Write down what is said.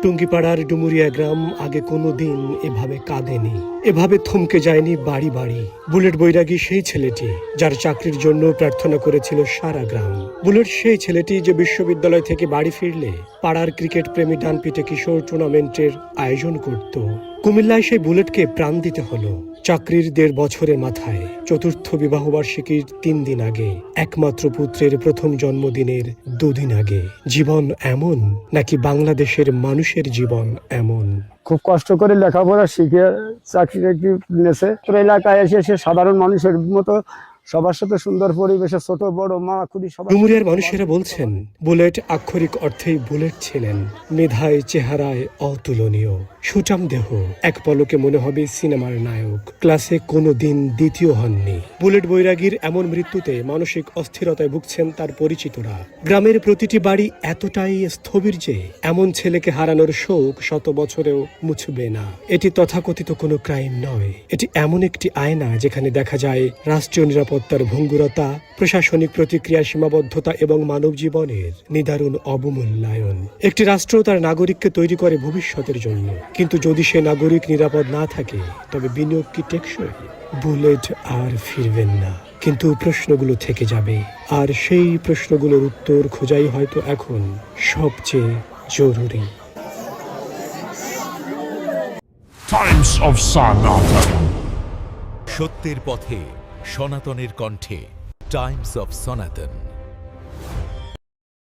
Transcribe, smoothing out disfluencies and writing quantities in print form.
টুঙ্গিপাড়ার ডুমুরিয়া গ্রাম আগে কোনো দিন এভাবে কাঁদেনি, এভাবে থমকে যায়নি বাড়ি বাড়ি। বুলেট বৈরাগী সেই ছেলেটি যার চাকরির জন্য প্রার্থনা করেছিল সারা গ্রাম। বুলেট সেই ছেলেটি যে বিশ্ববিদ্যালয় থেকে বাড়ি ফিরলে পাড়ার ক্রিকেট প্রেমী ডানপিটে কিশোর টুর্নামেন্টের আয়োজন করত। কুমিল্লায় সেই বুলেটকে প্রাণ দিতে হলো চাকরির ১.৫ বছরের মাথায়, চতুর্থ বিবাহবার্ষিকীর ৩ দিন আগে, একমাত্র পুত্রের প্রথম জন্মদিনের ২ দিন আগে। জীবন এমন নাকি বাংলাদেশের মানুষের জীবন এমন? খুব কষ্ট করে লেখাপড়া শিখে চাকরি নিয়েছে। এলাকায় এসে সে সাধারণ মানুষের মতো সবার সাথে সুন্দর পরিবেশে ছোট বড় মা খুবই সবাই। ডুমুরিয়ার মানুষেরা বলছেন বুলেট আক্ষরিক অর্থেই বুলেট ছিলেন। মেধায় চেহারায় অতুলনীয়, সুঠাম দেহ, এক পলকে মনে হবে সিনেমার নায়ক। ক্লাসে কোনো দিন দ্বিতীয় হননি। বুলেট বৈরাগীর এমন মৃত্যুতে মানসিক অস্থিরতায় ভুগছেন তার পরিচিতরা। গ্রামের প্রতিটি বাড়ি এতটাই স্থবির যে এমন ছেলেকে হারানোর শোক ১০০ বছরেও মুছবে না। এটি তথাকথিত কোনো ক্রাইম নয়, এটি এমন একটি আয়না যেখানে দেখা যায় রাষ্ট্রীয় নিরাপত্তার ভঙ্গুরতা, প্রশাসনিক প্রতিক্রিয়ার সীমাবদ্ধতা এবং মানব জীবনের নিদারুণ অবমূল্যায়ন। একটি রাষ্ট্র তার নাগরিককে তৈরি করে ভবিষ্যতের জন্য, কিন্তু যদি সে নাগরিক নিরাপদ না থাকে তবে বিনিয়োগ কি টেকসই? বুলেট আর ফিরবেন না, কিন্তু প্রশ্নগুলো থেকে যাবে, আর সেই প্রশ্নগুলোর উত্তর খোঁজাই হয়তো এখন সবচেয়ে জরুরি। টাইমস অফ সনাতন। সত্যের পথে সনাতনের কণ্ঠে টাইমস অফ সনাতন।